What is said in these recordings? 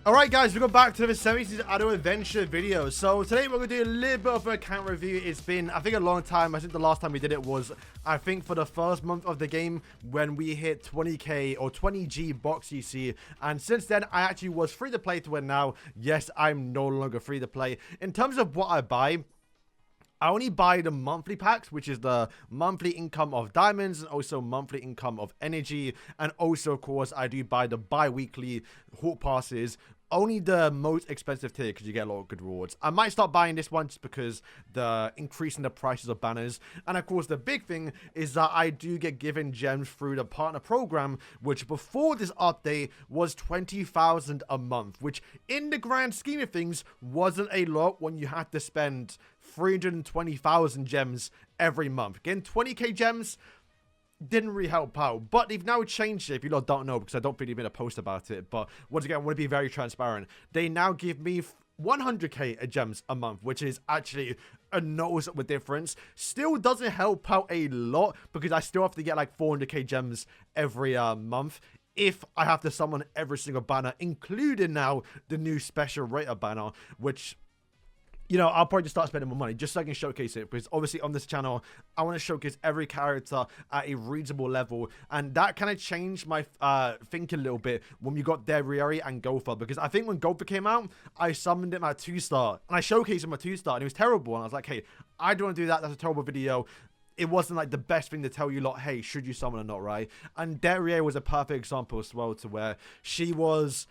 Alright guys, we go back to the 70s Adult Adventure video. So today we're going to do a little bit of an account review. It's been, I think, a long time. I think the last time we did it was, I think, for the first month of the game when we hit 20k or 20G box EC. And since then, I actually was free to play to win now. Yes, I'm no longer free to play. In terms of what I buy, I only buy the monthly packs, which is the monthly income of diamonds and also monthly income of energy. And also, of course, I do buy the bi-weekly hawk passes. Only the most expensive tier because you get a lot of good rewards. I might start buying this one just because the increasing the prices of banners. And of course, the big thing is that I do get given gems through the partner program, which before this update was 20,000 a month, which in the grand scheme of things wasn't a lot when you had to spend 320,000 gems every month. Getting 20k gems didn't really help out, but they've now changed it. If you lot don't know, because I don't think they made a post about it, but once again, I want to be very transparent. They now give me 100k gems a month, which is actually a noticeable difference. Still doesn't help out a lot because I still have to get like 400k gems every month if I have to summon every single banner, including now the new special rater banner, which, you know, I'll probably just start spending more money just so I can showcase it, because obviously on this channel, I want to showcase every character at a reasonable level, and that kind of changed my thinking a little bit when we got Derriere and Gopher, because I think when Gopher came out, I summoned him at 2-star, and I showcased him at 2-star, and it was terrible, and I was like, hey, I don't want to do that, that's a terrible video. It wasn't like the best thing to tell you lot, hey, should you summon or not, right? And Derriere was a perfect example as well, to where she was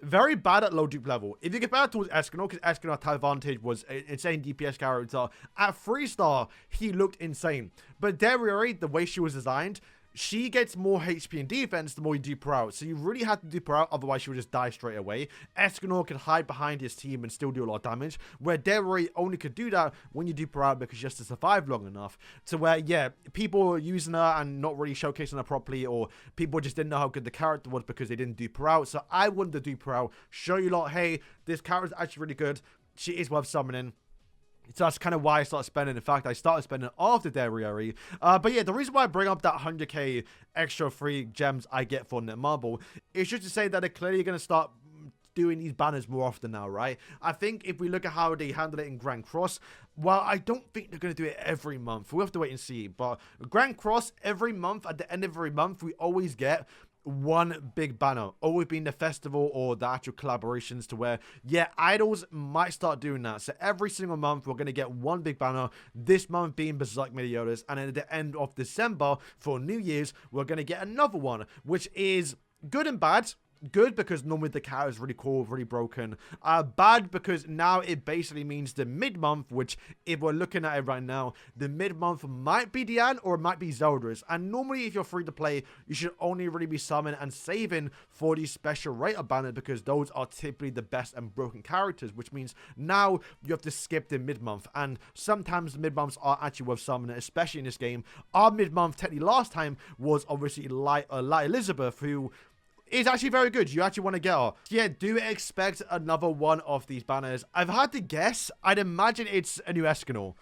very bad at low dupe level. If you compare it towards Escanor, because Escanor at advantage was an insane DPS character, at 3-star, he looked insane. But Derriere, the way she was designed, she gets more HP and defense the more you dupe her out. So you really have to dupe her out, otherwise she would just die straight away. Escanor can hide behind his team and still do a lot of damage, where Derriere only could do that when you dupe her out because she has to survive long enough. To where, yeah, people were using her and not really showcasing her properly, or people just didn't know how good the character was because they didn't dupe her out. So I wanted to dupe her out, show you lot, hey, this character's actually really good. She is worth summoning. So that's kind of why I started spending. In fact, I started spending after Derriere. But yeah, the reason why I bring up that 100k extra free gems I get for Netmarble is just to say that they're clearly going to start doing these banners more often now, right? I think if we look at how they handle it in Grand Cross, well, I don't think they're going to do it every month. We'll have to wait and see. But Grand Cross, every month, at the end of every month, we always get one big banner, always being the festival or the actual collaborations, to where, yeah, idols might start doing that. So every single month we're going to get one big banner, this month being Berserk Meliodas, and at the end of December for New Year's we're going to get another one, which is good and bad. Good because normally the character is really cool, really broken. Bad because now it basically means the mid-month, which if we're looking at it right now, the mid-month might be Diane or it might be Zelda's. And normally if you're free to play, you should only really be summoning and saving for these special rater banners, because those are typically the best and broken characters, which means now you have to skip the mid-month. And sometimes the mid-months are actually worth summoning, especially in this game. Our mid-month technically last time was obviously Light Elizabeth, who is actually very good. You actually want to get her. Yeah, do expect another one of these banners. I've had to guess. I'd imagine it's a new Escanor.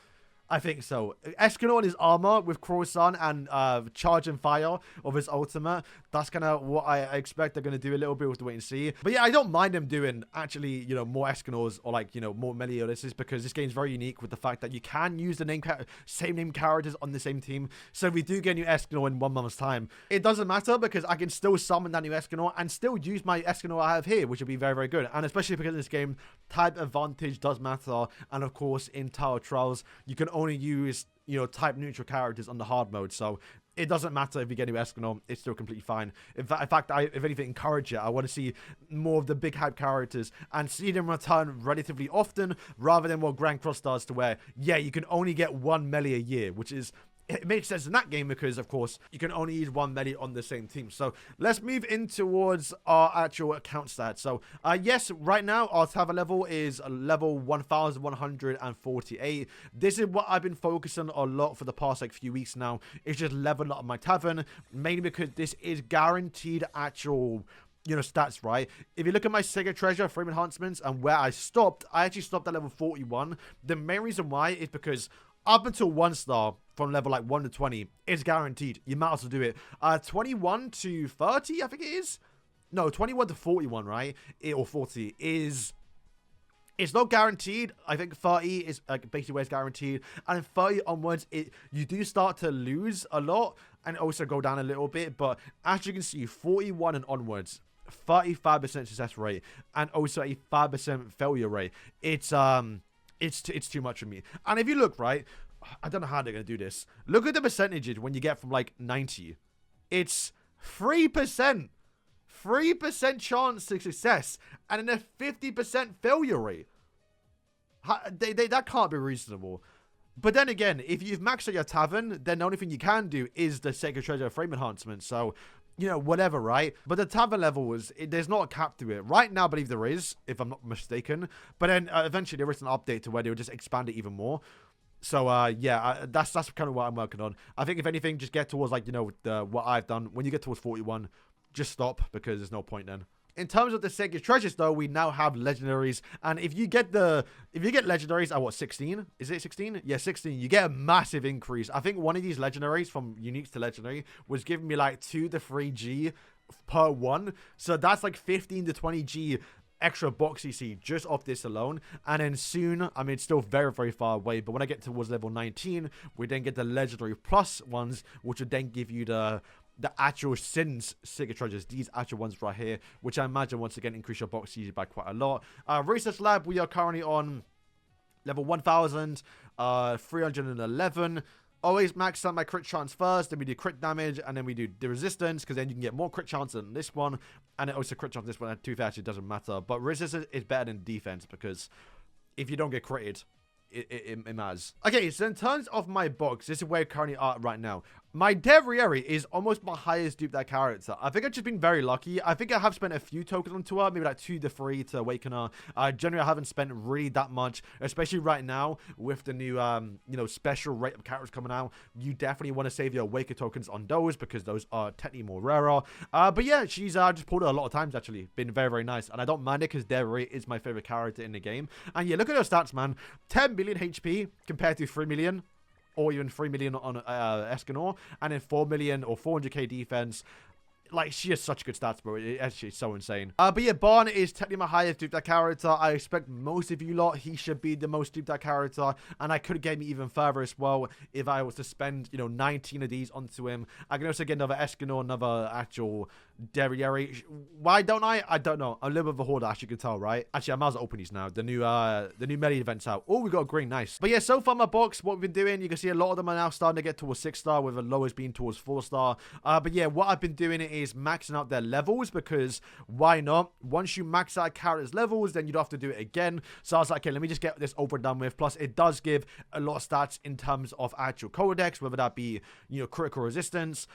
I think so. Escanor in his armor with Croissant and Charge and Fire of his ultimate. That's kind of what I expect they're going to do a little bit. With the wait and see. But yeah, I don't mind them doing actually, you know, more Escanors or like, you know, more Meliodas, because this game's very unique with the fact that you can use the same name characters on the same team. So if we do get a new Escanor in 1 month's time, it doesn't matter because I can still summon that new Escanor and still use my Escanor I have here, which would be very, very good. And especially because in this game, type advantage does matter. And of course, in Tower Trials, you can only use, you know, type neutral characters on the hard mode, so it doesn't matter if you get new Escanor, it's still completely fine. In fact, I, if anything, encourage it. I want to see more of the big hype characters and see them return relatively often, rather than what Grand Cross does, to where, yeah, you can only get one melee a year, which is, it makes sense in that game because, of course, you can only use one melee on the same team. So let's move in towards our actual account stats. So yes, right now our Tavern level is level 1148. This is what I've been focusing a lot for the past like few weeks now. It's just leveling up my Tavern, mainly because this is guaranteed actual, you know, stats, right? If you look at my Sega Treasure frame enhancements and where I stopped, I actually stopped at level 41. The main reason why is because up until 1-star, from level like 1 to 20, it's guaranteed. You might as well do it. 21 to 30, I think it is. no, 21 to 41, right? Or 40 is... It's not guaranteed. I think 30 is basically where it's guaranteed. And then 30 onwards, you do start to lose a lot and also go down a little bit. But as you can see, 41 and onwards, 35% success rate and also a 5% failure rate. It's too much for me. And if you look, right, I don't know how they're going to do this. Look at the percentages when you get from like 90. It's 3%. 3% chance to success and then a 50% failure rate. That can't be reasonable. But then again, if you've maxed out your tavern, then the only thing you can do is the Sacred Treasure frame enhancement. So, you know, whatever, right? But the tavern level there's not a cap to it. Right now, I believe there is, if I'm not mistaken. But then eventually there is an update to where they'll just expand it even more. So, yeah, that's kind of what I'm working on. I think if anything, just get towards, like, you know, what I've done. When you get towards 41, just stop, because there's no point then. In terms of the Sacred Treasures, though, we now have legendaries. And if you get legendaries at, what, 16? Is it 16? Yeah, 16. You get a massive increase. I think one of these legendaries, from uniques to legendary, was giving me like 2 to 3 G per one. So that's like 15 to 20 G extra box CC just off this alone. And then soon, I mean, it's still very, very far away, but when I get towards level 19, we then get the legendary plus ones, which would then give you the actual Sins Sacred Treasures, these actual ones right here, which I imagine once again increase your box CC by quite a lot. Research Lab, we are currently on level 1,311. Always max out my crit chance first, then we do crit damage, and then we do the resistance, because then you can get more crit chance than this one, and it also crit chance this one, and to be fair, actually doesn't matter. But resistance is better than defense, because if you don't get critted, it matters. Okay, so in terms of my box, this is where I currently are right now. My Devrieri is almost my highest dupe that character. I think I've just been very lucky. I think I have spent a few tokens onto her, maybe like 2 to 3 to awaken her. Generally, I haven't spent really that much, especially right now with the new, you know, special rate of characters coming out. You definitely want to save your awaken tokens on those, because those are technically more rarer. But yeah, she's just pulled her a lot of times, actually. Been very, very nice. And I don't mind it, because Devrieri is my favorite character in the game. And yeah, look at her stats, man. 10 million HP compared to 3 million. Or even 3 million on Escanor, and then 4 million or 400k defense. Like, she has such good stats, bro. It's actually so insane. But yeah, Barn is technically my highest duped that character. I expect most of you lot, he should be the most duped that character. And I could get me even further as well if I was to spend, you know, 19 of these onto him. I can also get another Escanor, another actual Derriere. Why don't I? I don't know. I'm a little bit of a hoarder, as you can tell, right? Actually, I might as well open these now. The new melee event's out. Oh, we got a green. Nice. But yeah, so far my box, what we've been doing, you can see a lot of them are now starting to get towards 6-star, with the lowest being towards 4-star. But yeah, what I've been doing is maxing out their levels, because why not? Once you max out characters' levels, then you don't have to do it again. So I was like, okay, let me just get this over and done with. Plus, it does give a lot of stats in terms of actual codex, whether that be, you know, critical resistance.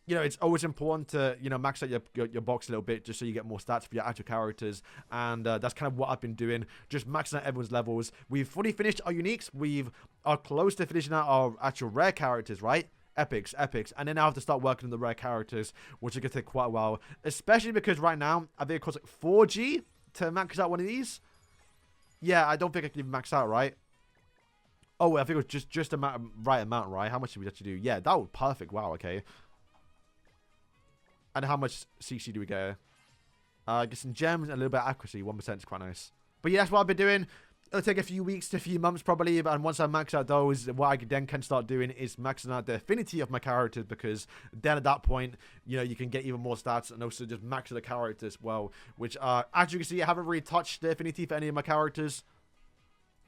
You know, it's always important to, you know, max out your box a little bit, just so you get more stats for your actual characters. And that's kind of what I've been doing, just maxing out everyone's levels. We've fully finished our uniques. We are close to finishing out our actual rare characters, right? Epics. And then I have to start working on the rare characters, which is going to take quite a while. Especially because right now, I think it costs like 4G to max out one of these. Yeah, I don't think I can even max out, right? Oh, I think it was just the right amount, right? How much did we actually do? Yeah, that was perfect. Wow, okay. And how much CC do we get? Get some gems and a little bit of accuracy. 1% is quite nice. But yeah, that's what I've been doing. It'll take a few weeks to a few months probably. And once I max out those, what I then can start doing is maxing out the affinity of my characters. Because then at that point, you know, you can get even more stats. And also just max the characters as well. Which, as you can see, I haven't really touched the affinity for any of my characters.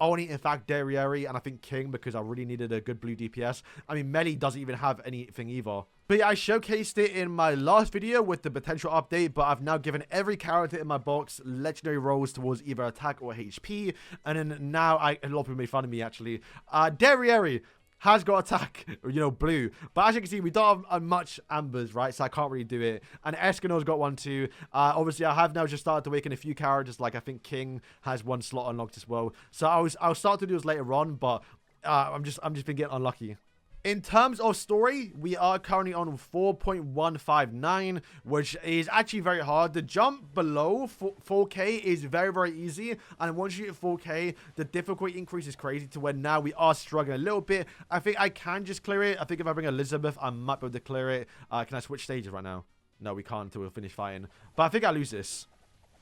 Only, in fact, Derriere and I think King, because I really needed a good blue DPS. I mean, Melee doesn't even have anything either. But yeah, I showcased it in my last video with the potential update, but I've now given every character in my box legendary rolls towards either attack or HP. And then now, a lot of people made fun of me, actually. Derriere has got attack, you know, blue. But as you can see, we don't have much ambers, right? So I can't really do it. And Escanor's got one too. Obviously, I have now just started to awaken a few characters. Like, I think King has one slot unlocked as well. So I'll start to do this later on, but I'm just been getting unlucky. In terms of story, we are currently on 4.159, which is actually very hard. The jump below 4K is very, very easy. And once you hit 4K, the difficulty increase is crazy to where now we are struggling a little bit. I think I can just clear it. I think if I bring Elizabeth, I might be able to clear it. Can I switch stages right now? No, we can't until we finish fighting. But I think I lose this.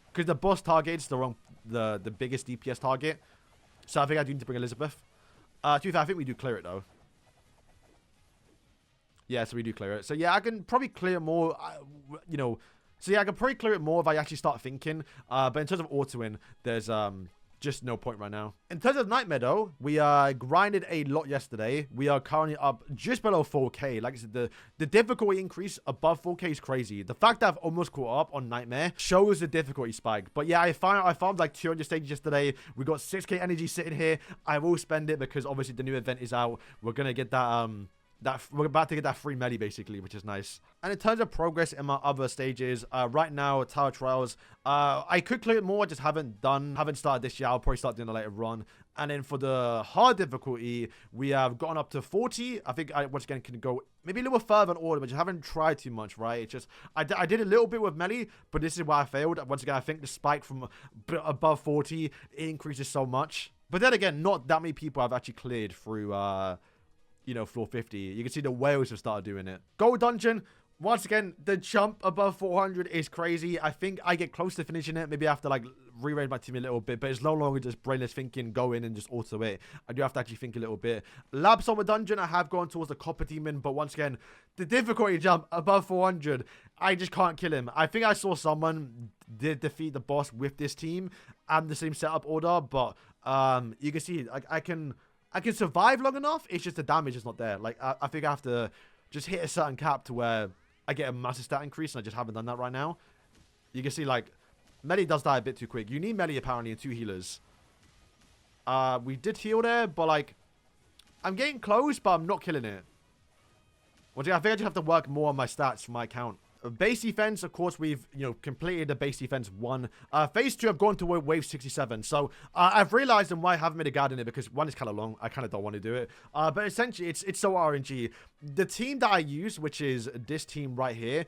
Because the boss target's the biggest DPS target. So I think I do need to bring Elizabeth. To be fair, I think we do clear it, though. Yeah, so we do clear it. So yeah, I can probably clear it more, you know. So yeah, I can probably clear it more if I actually start thinking. But in terms of auto-win, there's just no point right now. In terms of Nightmare, though, we grinded a lot yesterday. We are currently up just below 4K. Like I said, the difficulty increase above 4K is crazy. The fact that I've almost caught up on Nightmare shows the difficulty spike. But yeah, I farmed like 200 stages yesterday. We got 6K energy sitting here. I will spend it because obviously the new event is out. We're gonna get that we're about to get that free melee basically, which is nice. And in terms of progress in my other stages, right now Tower Trials, I could clear it more, just haven't started this year. I'll probably start doing it later on. And then for the hard difficulty, we have gotten up to 40. I think I once again can go maybe a little further in order, but just haven't tried too much, right? It's just I did a little bit with melee, but this is why I failed. Once again, I think the spike from above 40 it increases so much. But then again, not that many people have actually cleared through you know, floor 50. You can see the whales have started doing it. Gold dungeon. Once again, the jump above 400 is crazy. I think I get close to finishing it. Maybe I have to like rearrange my team a little bit, but it's no longer just brainless thinking, go in and just auto it. I do have to actually think a little bit. Lab Summer Dungeon, I have gone towards the Copper Demon, but once again, the difficulty jump above 400, I just can't kill him. I think I saw someone did defeat the boss with this team and the same setup order, but you can see I can survive long enough. It's just the damage is not there. Like I think I have to just hit a certain cap to where I get a massive stat increase, and I just haven't done that right now. You can see like melee does die a bit too quick. You need melee apparently and 2 healers. We did heal there, but like I'm getting close, but I'm not killing it. Once again, I think I just have to work more on my stats for my account. Base defense, of course, we've, you know, completed the base defense 1. Phase 2, I've gone to wave 67. So I've realized why I haven't made a guard in it, because 1 is kind of long. I kind of don't want to do it. But essentially, it's so RNG. The team that I use, which is this team right here,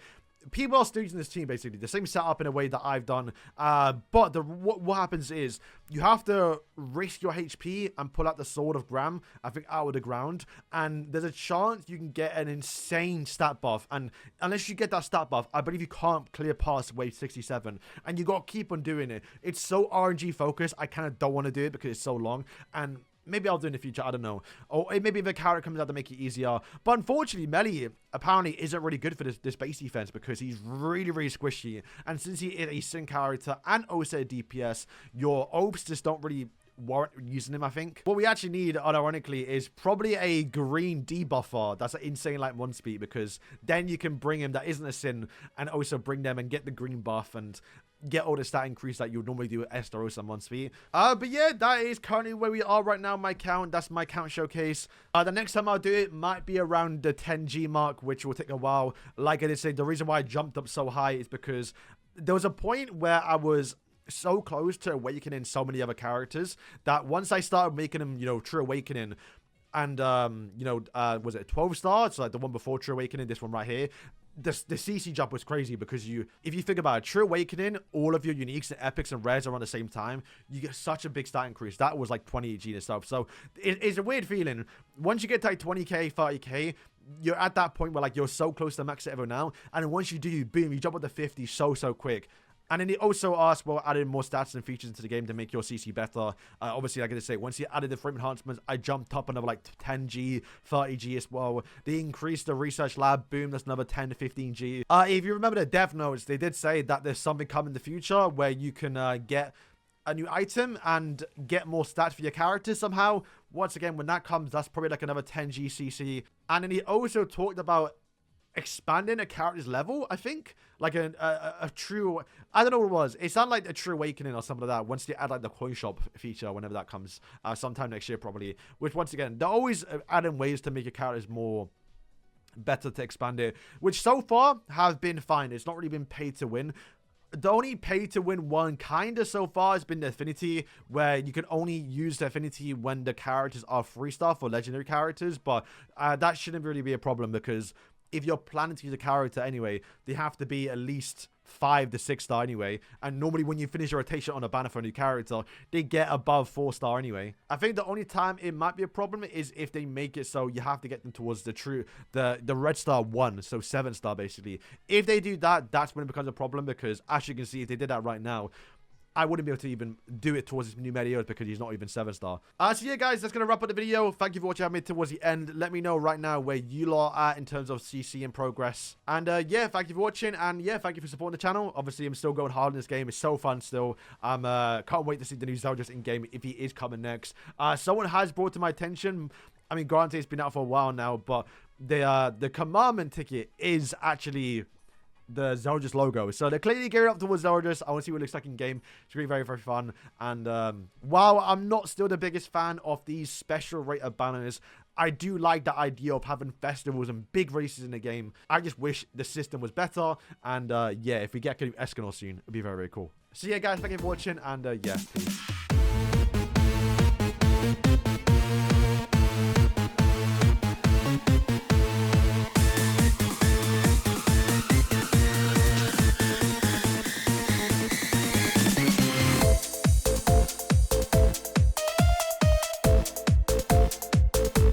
people are still using this team basically the same setup in a way that I've done, but what happens is you have to risk your HP and pull out the Sword of Gram, I think, out of the ground, and there's a chance you can get an insane stat buff, and unless you get that stat buff, I believe you can't clear past wave 67, and you got to keep on doing it. It's so RNG focused. I kind of don't want to do it because it's so long, and maybe I'll do it in the future, I don't know. Or maybe if a character comes out to make it easier. But unfortunately, melee apparently isn't really good for this base defense because he's really, really squishy. And since he is a sync character and also a DPS, your orbs just don't really warrant using him, I think. What we actually need, unironically, is probably a green debuffer that's an insane like 1 speed, because then you can bring him that isn't a sin and also bring them and get the green buff and get all the stat increase that you would normally do with Esteros and 1 speed. But yeah, that is currently where we are right now. My count, that's my count showcase. The next time I'll do it might be around the 10G mark, which will take a while. Like I did say, the reason why I jumped up so high is because there was a point where I was so close to awakening so many other characters that once I started making them, you know, True Awakening, and you know, was it 12 stars? So like the one before True Awakening, this one right here, the CC jump was crazy, because if you think about it, True Awakening, all of your uniques and epics and rares are on the same time, you get such a big stat increase. That was like 20 G and stuff. So it's a weird feeling. Once you get to like 20k, 30k, you're at that point where like you're so close to max it ever now, and once you do, boom, you jump up to 50 so quick. And then he also asked, well, adding more stats and features into the game to make your CC better. Obviously, like I say, once he added the frame enhancements, I jumped up another like 10G, 30G as well. They increased the research lab. Boom, that's another 10 to 15G. If you remember the dev notes, they did say that there's something coming in the future where you can get a new item and get more stats for your character somehow. Once again, when that comes, that's probably like another 10G CC. And then he also talked about expanding a character's level, I think, like a true, I don't know what it was. It sounded like a True Awakening or something like that, once they add like the coin shop feature whenever that comes, sometime next year probably. Which, once again, they're always adding ways to make your characters more better, to expand it, which so far have been fine. It's not really been paid to win. The only pay to win one kinda so far has been the affinity, where you can only use the affinity when the characters are 3-star for legendary characters, but that shouldn't really be a problem, because if you're planning to use a character anyway, they have to be at least 5 to 6 star anyway. And normally when you finish a rotation on a banner for a new character, they get above 4 star anyway. I think the only time it might be a problem is if they make it so you have to get them towards the red star 1, so 7 star basically. If they do that, that's when it becomes a problem, because as you can see, if they did that right now, I wouldn't be able to even do it towards his new Medios because he's not even 7 star. So yeah, guys, that's going to wrap up the video. Thank you for watching. I made it towards the end. Let me know right now where you lot are at in terms of CC and progress. And yeah, thank you for watching. And yeah, thank you for supporting the channel. Obviously, I'm still going hard in this game. It's so fun still. Can't wait to see the new Zeldris in game if he is coming next. Someone has brought to my attention, I mean, granted, it's been out for a while now, but the commandment ticket is actually the Zeldris logo. So they're clearly gearing up towards Zeldris. I want to see what it looks like in game. It's going to be very, very fun. And while I'm not still the biggest fan of these special rated banners, I do like the idea of having festivals and big races in the game. I just wish the system was better. And yeah, if we get Escanor soon, it'd be very, very cool. So yeah, guys, thank you for watching. And yeah, peace.